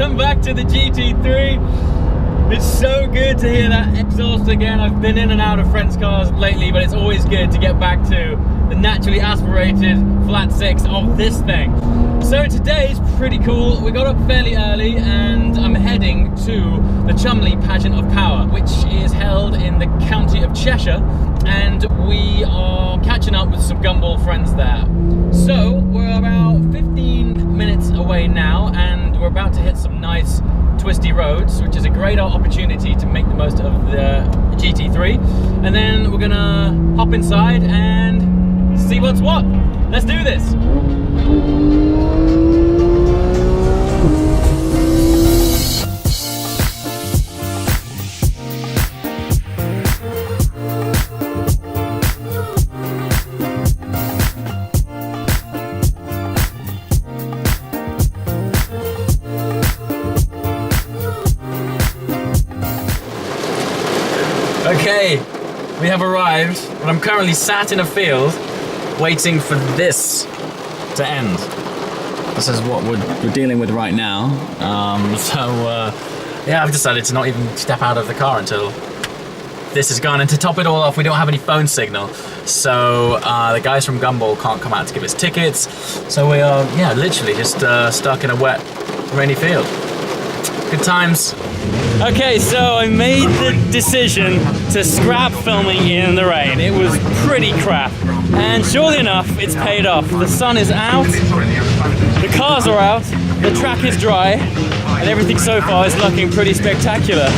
Welcome back to the GT3. It's so good to hear that exhaust again. I've been in and out of friends' cars lately, but it's always good to get back to the naturally aspirated flat six of this thing. So today's pretty cool. We got up fairly early and I'm heading to the Cholmondeley Pageant of Power, which is held in the county of Cheshire, and we are catching up with some Gumball friends there. So we're about 15 minutes away now and we're about to hit some nice twisty roads, which is a great opportunity to make the most of the GT3. And then we're gonna hop inside and see what's what. Let's do this. Okay, we have arrived, but I'm currently sat in a field waiting for this to end. This is what we're dealing with right now. Yeah, I've decided to not even step out of the car until this is gone. And to top it all off, we don't have any phone signal. So the guys from Gumball can't come out to give us tickets. So we are, yeah, literally just stuck in a wet, rainy field. Good times. Okay, so I made the decision to scrap filming in the rain. It was pretty crap. And surely enough, it's paid off. The sun is out, the cars are out, the track is dry, and everything so far is looking pretty spectacular.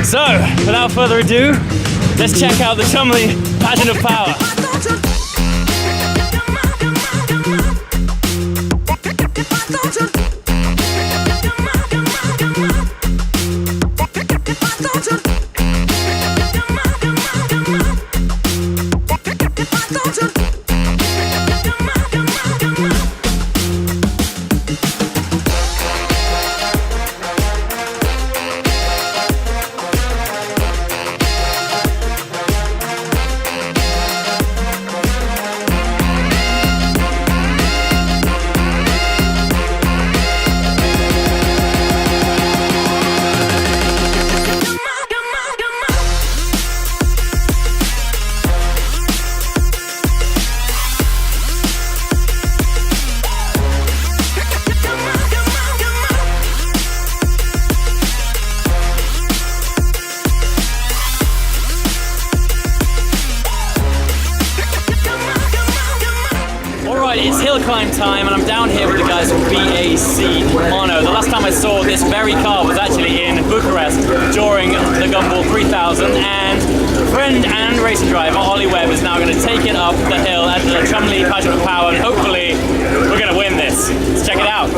So, without further ado, let's check out the Cholmondeley Pageant of Power. It's hill climb time and I'm down here with the guys from BAC Mono. The last time I saw this very car was actually in Bucharest during the Gumball 3000, and friend and racing driver Ollie Webb is now going to take it up the hill at the Cholmondeley Pageant of Power, and hopefully we're going to win this. Let's check it out.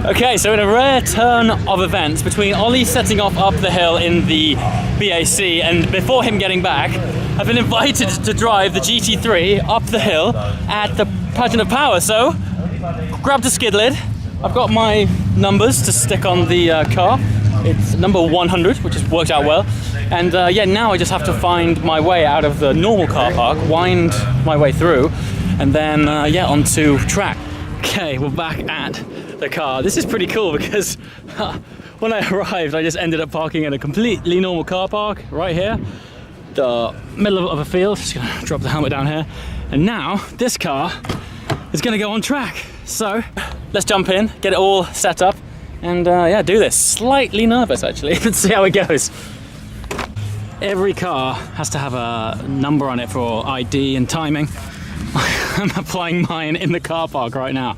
Okay, so in a rare turn of events between Ollie setting off up the hill in the BAC and before him getting back, I've been invited to drive the GT3 up the hill at the Pageant of Power. So, grabbed a skid lid. I've got my numbers to stick on the car. It's number 100, which has worked out well. And yeah, now I just have to find my way out of the normal car park, wind my way through, and then yeah, onto track. Okay, we're back at the car. This is pretty cool because when I arrived, I just ended up parking in a completely normal car park right here, the middle of a field. Just gonna drop the helmet down here. And now this car is gonna go on track. So let's jump in, get it all set up, and yeah, do this. Slightly nervous actually. Let's see how it goes. Every car has to have a number on it for ID and timing. I'm applying mine in the car park right now.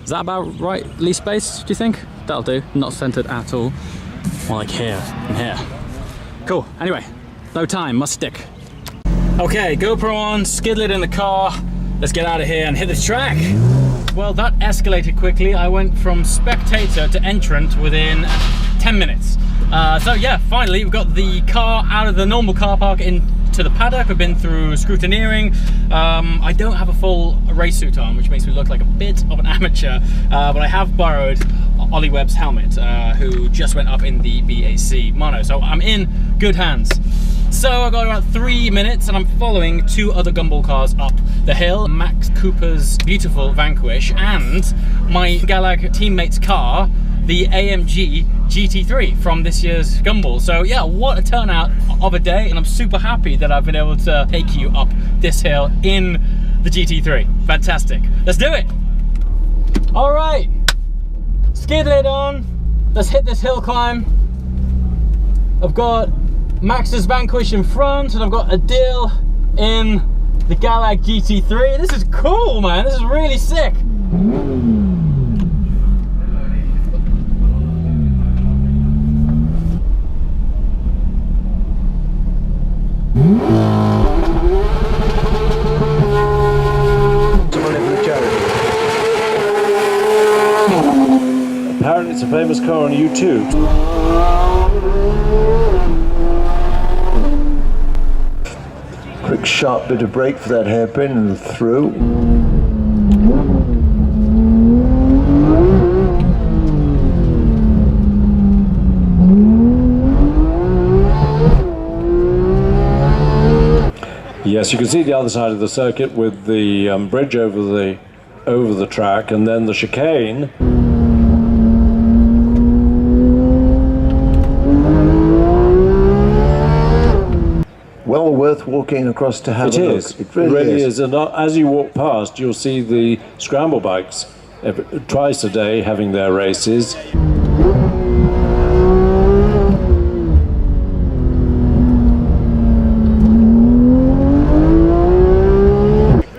Is that about right? Least space, do you think? That'll do. Not centered at all. More like here and here. Cool. Anyway, no time, must stick. Okay, GoPro on, skid lid in the car. Let's get out of here and hit this track. Well, that escalated quickly. I went from spectator to entrant within 10 minutes. So yeah, finally we've got the car out of the normal car park into the paddock. I've been through scrutineering. I don't have a full race suit on, which makes me look like a bit of an amateur, but I have borrowed Ollie Webb's helmet, who just went up in the BAC mono, so I'm in good hands. So I got about 3 minutes and I'm following 2 other gumball cars up the hill. Max Cooper's beautiful Vanquish and my Galag teammate's car, the AMG GT3 from this year's gumball. So yeah, what a turnout of a day, and I'm super happy that I've been able to take you up this hill in the GT3. Fantastic. Let's do it. All right, skid lid on. Let's hit this hill climb. I've got Max's Vanquish in front, and I've got Adil in the Galag GT3. This is cool, man. This is really sick. Apparently it's a famous car on YouTube. Quick sharp bit of brake for that hairpin and through. Yes, you can see the other side of the circuit with the bridge over the track, and then the chicane. Well worth walking across to have a look. It really is. And as you walk past, you'll see the scramble bikes twice a day having their races.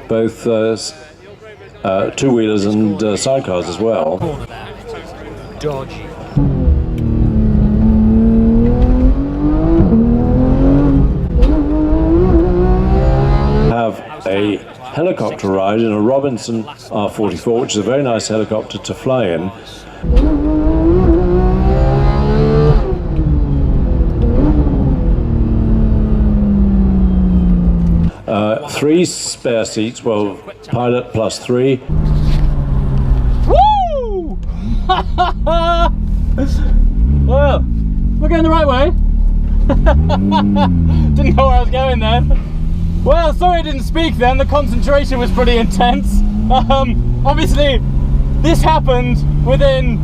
Both two-wheelers and sidecars as well. Dodge. Have a helicopter ride in a Robinson R44, which is a very nice helicopter to fly in. Three spare seats, well, pilot plus 3. Woo! Well, we're going the right way. Didn't know where I was going then. Well, sorry I didn't speak then. The concentration was pretty intense. Obviously, this happened within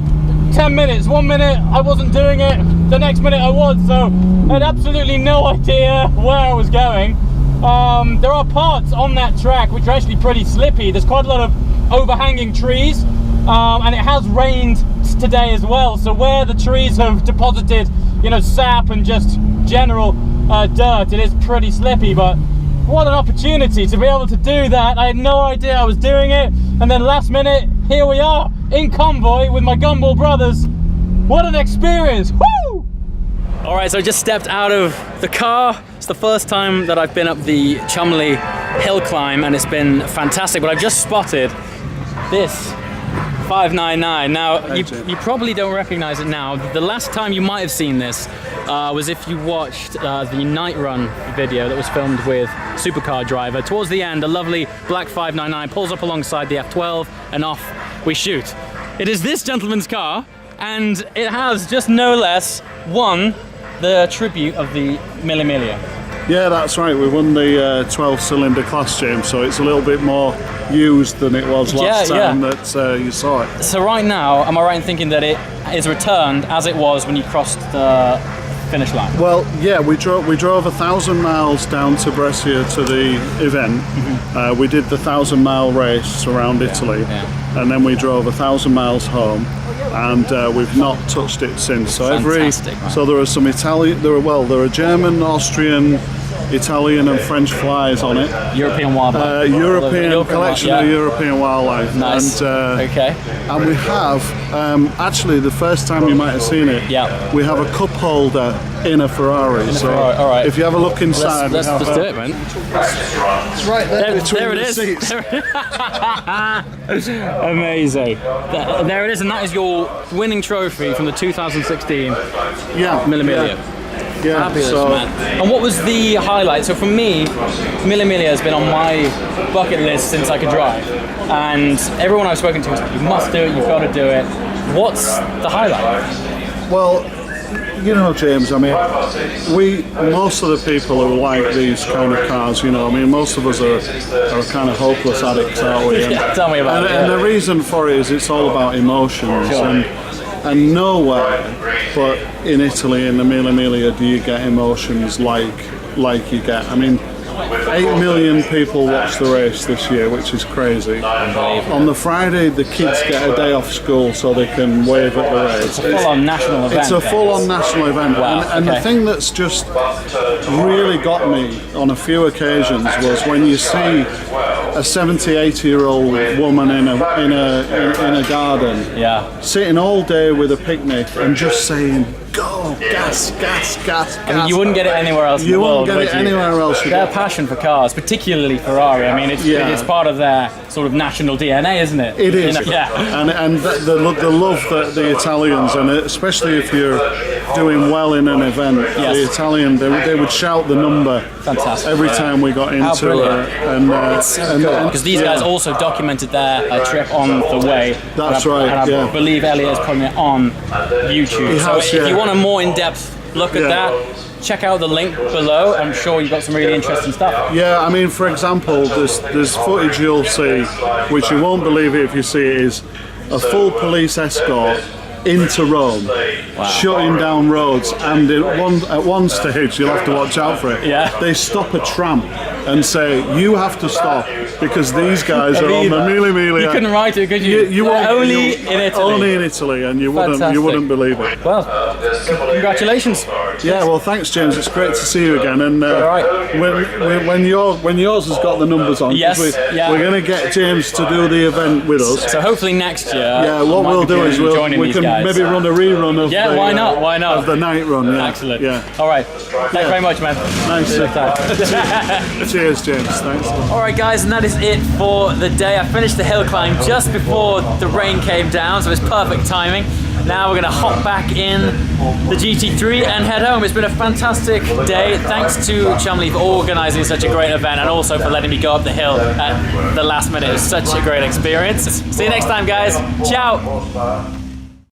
10 minutes. 1 minute I wasn't doing it, the next minute I was, so I had absolutely no idea where I was going. There are parts on that track which are actually pretty slippy. There's quite a lot of overhanging trees, and it has rained today as well, so where the trees have deposited, you know, sap and just general dirt, it is pretty slippy. But what an opportunity to be able to do that. I had no idea I was doing it, and then last minute, here we are in convoy with my Gumball brothers. What an experience! Woo! All right, so I just stepped out of the car. It's the first time that I've been up the Chumley hill climb, and it's been fantastic, but I've just spotted this 599. Now, you probably don't recognize it now. The last time you might have seen this was if you watched the night run video that was filmed with Supercar Driver. Towards the end, a lovely black 599 pulls up alongside the F12, and off we shoot. It is this gentleman's car, and it has just no less 1, the tribute of the Mille Miglia. Yeah, that's right. We won the 12-cylinder class, James, so it's a little bit more used than it was last time that you saw it. So right now, am I right in thinking that it is returned as it was when you crossed the finish line? Well, yeah, we drove 1,000 miles down to Brescia to the event. We did the 1,000-mile race around Italy, and then we drove 1,000 miles home. And we've not touched it since. So so there are some Italian, there are German, Austrian, Italian and French flies on it. European wildlife. European collection of European wildlife. Nice. And, okay. And we have, actually the first time you might have seen it, we have a cup holder in a Ferrari. All right. If you have a look inside, let's do it, man. It's right there between there it the is. seats. Amazing. There it is, and that is your winning trophy from the 2016 Mille Miglia. Yeah, fabulous, man. And what was the highlight? So for me, Mille Miglia has been on my bucket list since I could drive. And everyone I've spoken to is like, you must do it, you've got to do it. What's the highlight? Well, you know, James, I mean, most of the people who like these kind of cars, you know, I mean, most of us are kind of hopeless addicts, aren't we? And, tell me about it. And the reason for it is it's all about emotions. Sure. And nowhere but in Italy, in the Mille Miglia, do you get emotions like you get. I mean, 8 million people watched the race this year, which is crazy. On the Friday, the kids get a day off school so they can wave at the race. It's a full-on national event. It's a full-on national event. Wow. And the thing that's just really got me on a few occasions was when you see a 70, 80-year-old woman in a garden, sitting all day with a picnic and just saying, "Go, gas, gas, gas, gas." I mean, you wouldn't get it anywhere else in the world. You wouldn't get it anywhere else. Their passion for cars, particularly Ferrari, I mean, it's part of their sort of national DNA, isn't it? It is. You know? And the love that the Italians, and especially if you're doing well in an event, the Italian, they would shout the number. Fantastic. Every time we got into it. And because these guys also documented their trip on the way. That's right. And I believe Elliot is putting it on YouTube. If you want a more in-depth look at that, check out the link below. I'm sure you've got some really interesting stuff. Yeah, I mean, for example, there's footage you'll see, which you won't believe it if you see it, is a full police escort into Rome, shutting down roads, and at one stage, you'll have to watch out for it. They stop a tram and say, "You have to stop because these guys are on the Mille Miglia." You couldn't write it, could you? Only in Italy. Only in Italy, and you wouldn't believe it. Well, congratulations. Yeah, well, thanks, James. It's great to see you again. And when yours has got the numbers on, we're going to get James to do the event with us. So hopefully next year. Yeah, what we'll do is we can maybe run a rerun of why not? Of the night run. Yeah. Excellent. Yeah. All right. Thanks very much, man. Nice. Cheers, James. Thanks. All right, guys, and that is it for the day. I finished the hill climb just before the rain came down, so it's perfect timing. Now we're going to hop back in the GT3 and head home. It's been a fantastic day. Thanks to Chumley for organising such a great event and also for letting me go up the hill at the last minute. It was such a great experience. See you next time, guys. Ciao.